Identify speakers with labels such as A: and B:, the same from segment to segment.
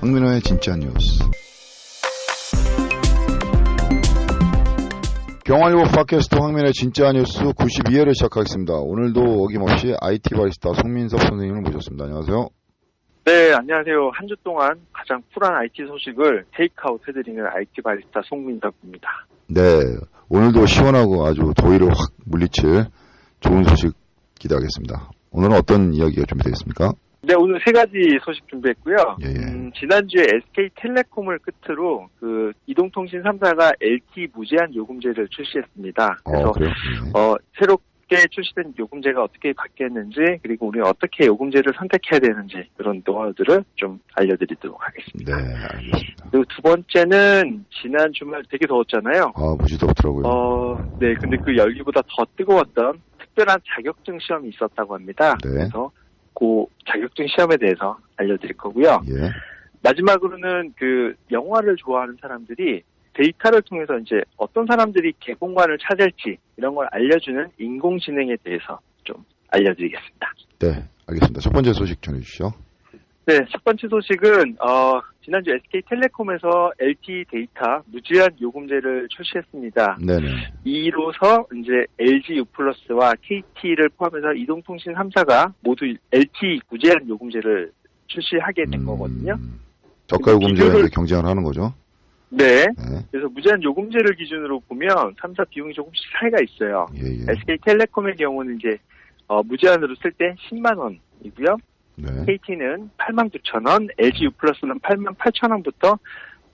A: 황민호의 진짜 뉴스. 경활일보 팟캐스트 황민호의 진짜 뉴스 92회를 시작하겠습니다. 오늘도 어김없이 IT 바리스타 송민섭 선생님을 모셨습니다. 안녕하세요.
B: 네, 안녕하세요. 한 주 동안 가장 쿨한 IT 소식을 테이크아웃 해드리는 IT 바리스타 송민섭입니다.
A: 네, 오늘도 시원하고 아주 더위를 확 물리칠 좋은 소식 기대하겠습니다. 오늘은 어떤 이야기가 준비되어 있습니까?
B: 네, 오늘 세 가지 소식 준비했고요.
A: 예.
B: 지난주에 SK텔레콤을 끝으로 이동통신 3사가 LTE 무제한 요금제를 출시했습니다. 그래서
A: 그래요?
B: 새롭게 출시된 요금제가 어떻게 바뀌었는지, 그리고 우리는 어떻게 요금제를 선택해야 되는지 그런 노하우들을 좀 알려드리도록 하겠습니다.
A: 네, 알겠습니다.
B: 그리고 두 번째는 지난 주말 되게 더웠잖아요.
A: 무지 덥더라고요.
B: 네, 근데 그 열기보다 더 뜨거웠던 특별한 자격증 시험이 있었다고 합니다.
A: 네.
B: 그래서 그 자격증 시험에 대해서 알려드릴 거고요.
A: 예.
B: 마지막으로는 영화를 좋아하는 사람들이 데이터를 통해서 이제 어떤 사람들이 개봉관을 찾을지 이런 걸 알려주는 인공지능에 대해서 좀 알려드리겠습니다.
A: 네, 알겠습니다. 첫 번째 소식 전해주시죠.
B: 네, 첫 번째 소식은 지난주 SK텔레콤에서 LTE 데이터 무제한 요금제를 출시했습니다.
A: 네네.
B: 이로써 이제 LG U+와 KT를 포함해서 이동통신 3사가 모두 LTE 무제한 요금제를 출시하게 된 거거든요.
A: 저가 요금제가 이제 경쟁을 하는 거죠.
B: 네.
A: 네.
B: 그래서 무제한 요금제를 기준으로 보면 3사 비용이 조금씩 차이가 있어요.
A: 예.
B: SK텔레콤의 경우는 이제 무제한으로 쓸 때 10만 원이고요.
A: 네.
B: KT는 89,000원, LG U+는 88,000원부터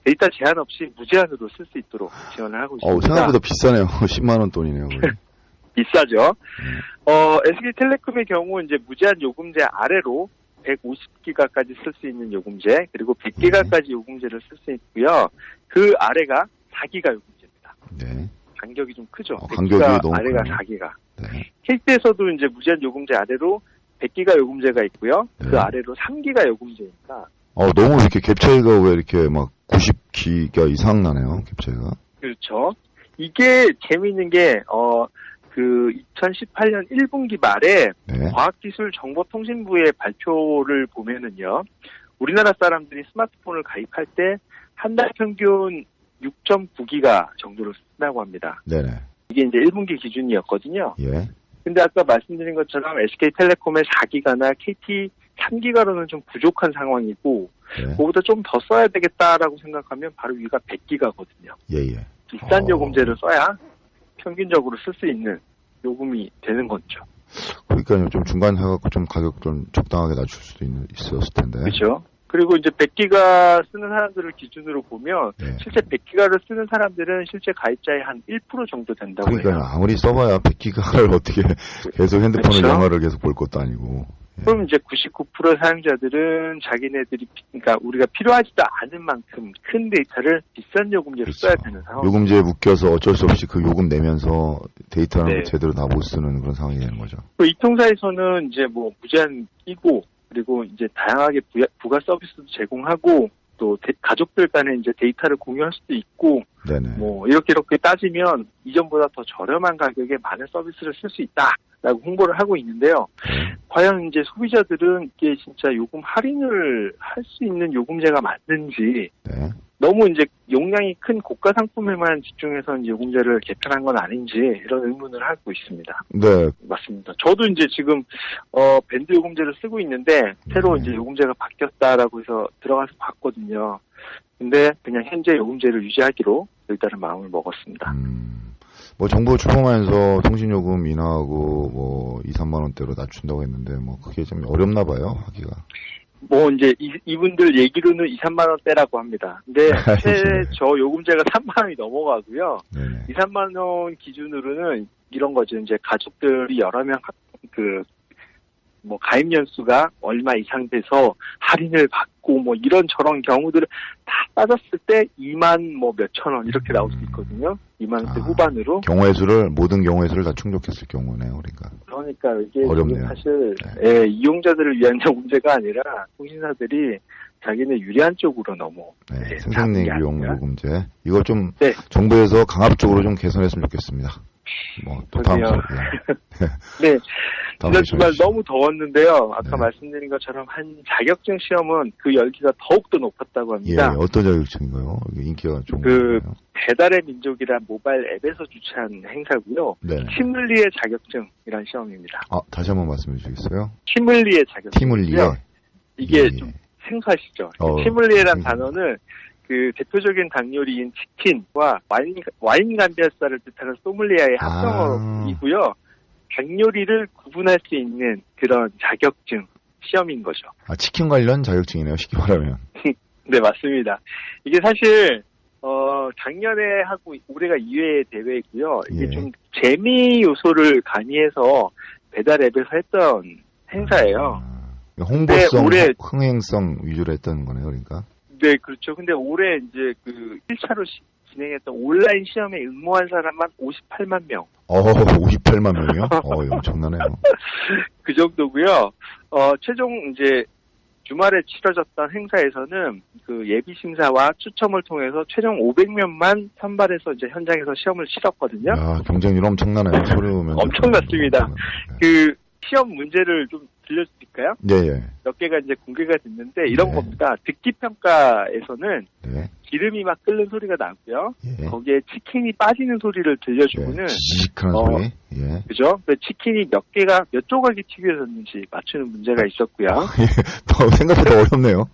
B: 데이터 제한 없이 무제한으로 쓸 수 있도록 지원을 하고 있습니다.
A: 생각보다 비싸네요. 10만 원 돈이네요.
B: 비싸죠. SK텔레콤의 경우 이제 무제한 요금제 아래로 150기가까지 쓸 수 있는 요금제, 그리고 100기가까지 요금제를 쓸 수 있고요. 그 아래가 4기가 요금제입니다.
A: 네.
B: 간격이 좀 크죠.
A: 간격이
B: 100기가
A: 너무
B: 아래가
A: 크네요.
B: 4기가.
A: 네.
B: KT에서도 이제 무제한 요금제 아래로 100기가 요금제가 있고요.
A: 네.
B: 그 아래로 3기가 요금제입니다.
A: 너무 이렇게 갭 차이가 왜 이렇게 막 90기가 이상 나네요, 갭 차이가.
B: 그렇죠. 이게 재미있는 게, 2018년 1분기 말에
A: 네.
B: 과학기술정보통신부의 발표를 보면은요, 우리나라 사람들이 스마트폰을 가입할 때 한 달 평균 6.9기가 정도로 쓴다고 합니다.
A: 네네.
B: 이게 이제 1분기 기준이었거든요.
A: 예.
B: 근데 아까 말씀드린 것처럼 SK텔레콤의 4기가나 KT 3기가로는 좀 부족한 상황이고,
A: 네.
B: 그거보다 좀 더 써야 되겠다라고 생각하면 바로 위가 100기가거든요.
A: 예.
B: 비싼 요금제를 써야 평균적으로 쓸 수 있는 요금이 되는 거죠.
A: 그러니까요, 좀 중간 해갖고 좀 가격 좀 적당하게 낮출 수도 있었을 텐데.
B: 그렇죠. 그리고 이제 100기가 쓰는 사람들을 기준으로 보면
A: 네.
B: 실제 100기가를 쓰는 사람들은 실제 가입자의 한 1% 정도 된다고
A: 그러니까요,
B: 해요.
A: 아무리 써봐야 100기가를 어떻게 계속 핸드폰을
B: 그렇죠?
A: 영화를 계속 볼 것도 아니고. 예.
B: 그럼 이제 99% 사용자들은 자기네들이 그러니까 우리가 필요하지도 않은 만큼 큰 데이터를 비싼 요금제로
A: 그렇죠.
B: 써야 되는 상황.
A: 요금제에 묶여서 어쩔 수 없이 그 요금 내면서 데이터는
B: 네.
A: 제대로 다 못 쓰는 그런 상황이 되는 거죠.
B: 이 통사에서는 이제 뭐 무제한이고 그리고 이제 다양하게 부가 서비스도 제공하고 또 가족들 간에 이제 데이터를 공유할 수도 있고
A: 네네.
B: 뭐 이렇게 따지면 이전보다 더 저렴한 가격에 많은 서비스를 쓸 수 있다라고 홍보를 하고 있는데요. 과연 이제 소비자들은 이게 진짜 요금 할인을 할 수 있는 요금제가 맞는지
A: 네.
B: 너무 이제 용량이 큰 고가 상품에만 집중해서 이제 요금제를 개편한 건 아닌지 이런 의문을 하고 있습니다.
A: 네.
B: 맞습니다. 저도 이제 지금 밴드 요금제를 쓰고 있는데 새로 이제 요금제가 바뀌었다라고 해서 들어가서 봤거든요. 근데 그냥 현재 요금제를 유지하기로 일단은 마음을 먹었습니다.
A: 뭐 정부 출범하면서 통신요금 인하하고 뭐 2, 3만 원대로 낮춘다고 했는데 뭐 그게 좀 어렵나 봐요, 하기가.
B: 뭐 이제 이분들 얘기로는 2, 3만 원대라고 합니다. 근데 최저 요금제가 3만 원이 넘어가고요.
A: 네네.
B: 2, 3만 원 기준으로는 이런 거죠. 이제 가족들이 여러 명 가입 연수가 얼마 이상 돼서 할인을 받고 뭐 이런저런 경우들을 다 따졌을 때 2만 뭐 몇천 원 이렇게 나올 수 있거든요. 2만 원대 후반으로.
A: 모든 경우의 수를 다 충족했을 경우네요,
B: 그러니까 이게
A: 어렵네요.
B: 사실 이용자들을 위한 문제가 아니라 통신사들이 자기네 유리한 쪽으로 너무
A: 생산력 비용 요금제 이거 좀
B: 네.
A: 정부에서 강압적으로 좀 개선했으면 좋겠습니다. 뭐 또 다음
B: 그러게요.
A: 소리.
B: 네. 지난 주말
A: 주십시오.
B: 너무 더웠는데요. 아까
A: 네.
B: 말씀드린 것처럼 한 자격증 시험은 그 열기가 더욱더 높았다고
A: 예,
B: 합니다.
A: 어떤 자격증인가요? 이게 인기가 좀.
B: 그 배달의 민족이란 모바일 앱에서 주최한 행사고요.
A: 네.
B: 티물리의 자격증이란 시험입니다.
A: 아, 다시 한번 말씀해 주시겠어요?
B: 티물리의 자격증.
A: 티물리에.
B: 이게
A: 예.
B: 좀 생소하시죠?
A: 어,
B: 티물리에란
A: 생소합니다.
B: 단어는 그 대표적인 닭 요리인 치킨과 와인 감별사를 뜻하는 소믈리아의 합성어이고요. 닭 요리를 구분할 수 있는 그런 자격증 시험인 거죠.
A: 아, 치킨 관련 자격증이네요, 쉽게 말하면.
B: 네, 맞습니다. 이게 사실 작년에 하고 올해가 2회 대회이고요. 이게
A: 예.
B: 좀 재미 요소를 가미해서 배달 앱에서 했던 행사예요.
A: 아, 홍보성,
B: 네, 올해-
A: 흥행성 위주로 했던 거네요, 그러니까.
B: 네, 그렇죠. 근데 올해 이제 그 1차로 진행했던 온라인 시험에 응모한 사람만 58만 명.
A: 58만 명이요? 엄청나네요.
B: 그 정도고요. 최종 이제 주말에 치러졌던 행사에서는 그 예비 심사와 추첨을 통해서 최종 500명만 선발해서 이제 현장에서 시험을 치렀거든요.
A: 야, 경쟁률 엄청나네요, 소리오면.
B: 엄청났습니다. 그 시험 문제를 좀 들려드릴까요?
A: 네, 예.
B: 몇 개가 이제 공개가 됐는데 이런
A: 네.
B: 겁니다. 듣기 평가에서는
A: 네.
B: 기름이 막 끓는 소리가 나고요.
A: 예.
B: 거기에 치킨이 빠지는 소리를 들려주고는
A: 지직하는
B: 어,
A: 소리. 예.
B: 그죠? 그 치킨이 몇 개가 몇 조각이 튀겨졌는지 맞추는 문제가 있었고요.
A: 더 생각보다 어렵네요.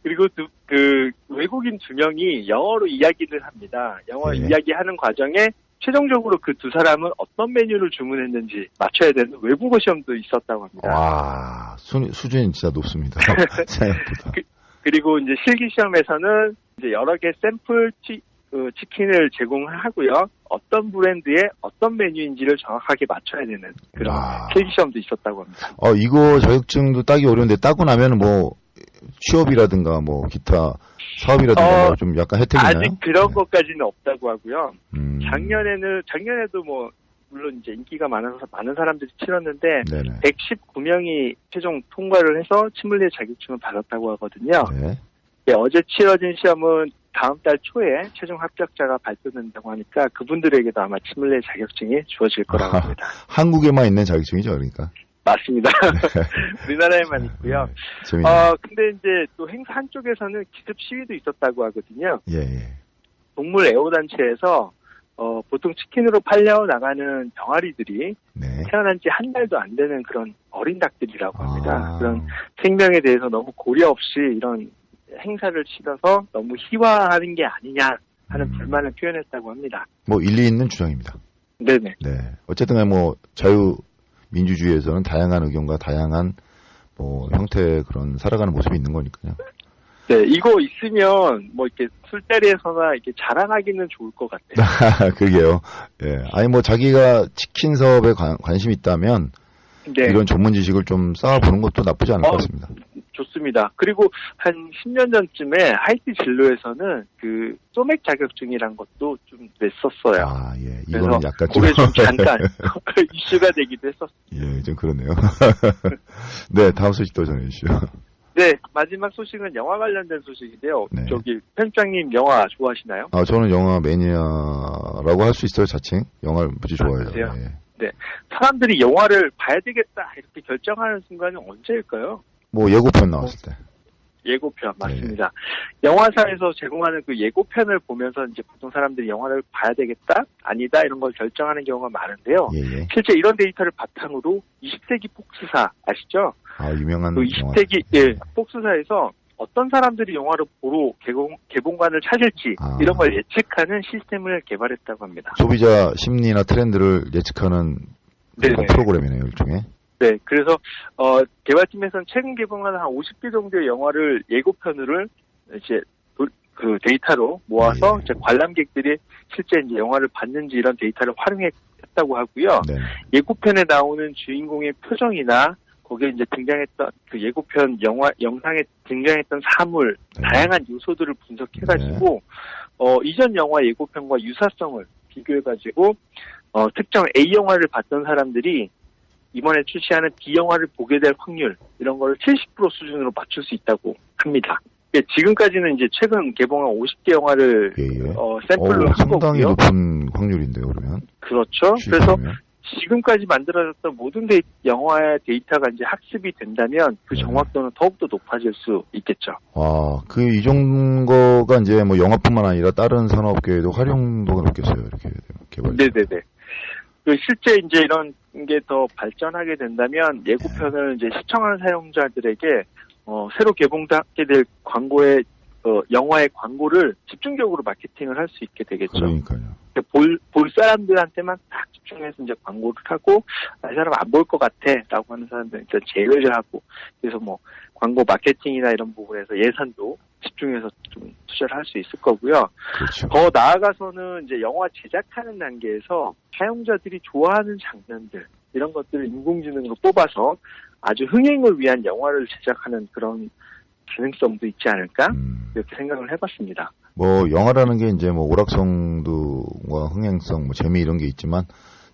B: 그리고 그 외국인 2명이 영어로 이야기를 합니다. 영어
A: 네.
B: 이야기하는 과정에 최종적으로 그 두 사람은 어떤 메뉴를 주문했는지 맞춰야 되는 외국어 시험도 있었다고 합니다.
A: 와, 수준이 진짜 높습니다. 생각보다.
B: 그리고 이제 실기 시험에서는 이제 여러 개 샘플 치킨을 제공하고요. 어떤 브랜드의 어떤 메뉴인지를 정확하게 맞춰야 되는 그런
A: 와.
B: 실기 시험도 있었다고 합니다.
A: 이거 자격증도 따기 어려운데 따고 나면 뭐 취업이라든가 뭐 기타 사업이라든가 뭐좀 약간 혜택이 있나요?
B: 아직 그런
A: 네.
B: 것까지는 없다고 하고요.
A: 음.
B: 작년에도 뭐 물론 이제 인기가 많아서 많은 사람들이 치렀는데
A: 네네.
B: 119명이 최종 통과를 해서 치물리의 자격증을 받았다고 하거든요.
A: 네.
B: 네, 어제 치러진 시험은 다음 달 초에 최종 합격자가 발표된다고 하니까 그분들에게도 아마 치물리의 자격증이 주어질 거라고 합니다.
A: 한국에만 있는 자격증이죠, 그러니까.
B: 맞습니다. 우리나라에만 있고요.
A: 네. 재밌네요.
B: 근데 이제 또 행사 한쪽에서는 기습 시위도 있었다고 하거든요.
A: 예, 예.
B: 동물 애호단체에서 보통 치킨으로 팔려 나가는 병아리들이
A: 네.
B: 태어난 지 한 달도 안 되는 그런 어린 닭들이라고 합니다.
A: 아.
B: 그런 생명에 대해서 너무 고려 없이 이런 행사를 치러서 너무 희화하는 게 아니냐 하는 불만을 표현했다고 합니다.
A: 뭐 일리 있는 주장입니다.
B: 네네.
A: 네. 어쨌든 간에 뭐 자유민주주의에서는 다양한 의견과 다양한 뭐 형태의 그런 살아가는 모습이 있는 거니까요.
B: 네, 이거 있으면 뭐 이렇게 술자리에서나 이렇게 자랑하기는 좋을 것 같아요.
A: 그러게요. 예. 아니 뭐 자기가 치킨 사업에 관심이 있다면
B: 네.
A: 이런 전문 지식을 좀 쌓아보는 것도 나쁘지 않을 것 같습니다.
B: 좋습니다. 그리고 한 10년 전쯤에 하이티 진로에서는 그 소맥 자격증이란 것도 좀 냈었어요.
A: 아, 예.
B: 그래서
A: 이거는 약간
B: 그게 좀 잠깐 이슈가 되기도 했었어요.
A: 예, 좀 그러네요. 네, 다음 소식 또 전해주시죠.
B: 네, 마지막 소식은 영화 관련된 소식인데요.
A: 네.
B: 저기 편집장님 영화 좋아하시나요?
A: 저는 영화 매니아라고 할 수 있어요, 자칭. 영화를 무지 좋아해요.
B: 그러세요?
A: 예.
B: 사람들이 영화를 봐야 되겠다 이렇게 결정하는 순간은 언제일까요?
A: 뭐 예고편 나왔을 때.
B: 예고편 맞습니다. 영화사에서 제공하는 그 예고편을 보면서 이제 보통 사람들이 영화를 봐야 되겠다, 아니다 이런 걸 결정하는 경우가 많은데요.
A: 예, 예.
B: 실제 이런 데이터를 바탕으로 20세기 폭스사 아시죠?
A: 유명한
B: 그
A: 영화.
B: 20세기 폭스사에서 어떤 사람들이 영화를 보러 개봉관을 찾을지 이런 걸 예측하는 시스템을 개발했다고 합니다.
A: 소비자 심리나 트렌드를 예측하는
B: 네네.
A: 프로그램이네요, 일종의.
B: 네, 그래서 개발팀에서는 최근 개봉한 한 50개 정도의 영화를 예고편을 이제 그 데이터로 모아서
A: 예.
B: 이제 관람객들이 실제 이제 영화를 봤는지 이런 데이터를 활용했다고 하고요.
A: 네.
B: 예고편에 나오는 주인공의 표정이나 거기에 이제 등장했던 그 예고편 영상에 등장했던 사물,
A: 네.
B: 다양한 요소들을 분석해가지고 이전 영화 예고편과 유사성을 비교해가지고 특정 A 영화를 봤던 사람들이 이번에 출시하는 B 영화를 보게 될 확률 이런 거를 70% 수준으로 맞출 수 있다고 합니다. 지금까지는 이제 최근 개봉한 50개 영화를
A: 예, 예.
B: 샘플로 한
A: 상당히
B: 거고요.
A: 높은 확률인데요, 그러면.
B: 그렇죠.
A: 실패하면.
B: 그래서 지금까지 만들어졌던 모든 영화의 데이터가 이제 학습이 된다면 그 정확도는 더욱더 높아질 수 있겠죠.
A: 이 정도가 이제 뭐 영화뿐만 아니라 다른 산업계에도 활용도가 높겠어요. 이렇게 개발.
B: 네네네. 실제 이제 이런 게 더 발전하게 된다면 예고편을 이제 시청하는 사용자들에게 새로 개봉하게 될 광고의 영화의 광고를 집중적으로 마케팅을 할 수 있게 되겠죠.
A: 그러니까요.
B: 볼 사람들한테만 딱 집중해서 이제 광고를 하고, 이 사람 안 볼 것 같아 라고 하는 사람들은 일단 제외를 하고, 그래서 뭐 광고 마케팅이나 이런 부분에서 예산도 집중해서 좀 투자를 할 수 있을 거고요.
A: 그렇죠.
B: 더 나아가서는 이제 영화 제작하는 단계에서 사용자들이 좋아하는 장면들, 이런 것들을 인공지능으로 뽑아서 아주 흥행을 위한 영화를 제작하는 그런 가능성도 있지 않을까? 이렇게 생각을 해봤습니다.
A: 뭐 영화라는 게 이제 뭐 오락성도와 흥행성, 뭐 재미 이런 게 있지만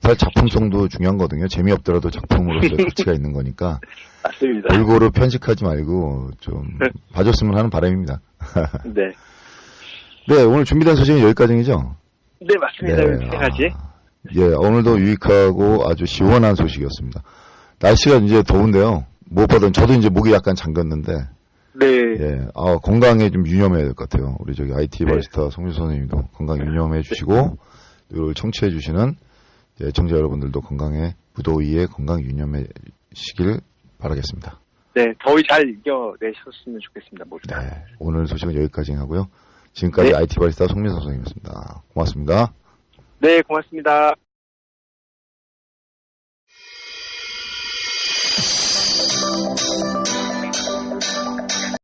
A: 사실 작품성도 중요한 거거든요. 재미없더라도 작품으로서의 가치가 있는 거니까.
B: 맞습니다.
A: 골고루 편식하지 말고 좀 봐줬으면 하는 바람입니다.
B: 네.
A: 네, 오늘 준비된 소식은 여기까지죠?
B: 네, 맞습니다.
A: 네.
B: 여기까지.
A: 예, 오늘도 유익하고 아주 시원한 소식이었습니다. 날씨가 이제 더운데요. 무엇보다는 저도 이제 목이 약간 잠겼는데,
B: 네.
A: 예, 건강에 좀 유념해야 될 것 같아요. 우리 저기 IT
B: 네.
A: 바리스타 송유선 선생님도 건강 유념해 주시고, 이걸 청취해 주시는 애청자 여러분들도 건강에, 무더위에 건강 유념하시길 바라겠습니다.
B: 네, 더위 잘 이겨내셨으면 좋겠습니다, 모두 다.
A: 네, 오늘 소식은 여기까지 하고요. 지금까지
B: 네.
A: IT 바리스타 송유선 선생님이었습니다. 고맙습니다.
B: 네, 고맙습니다.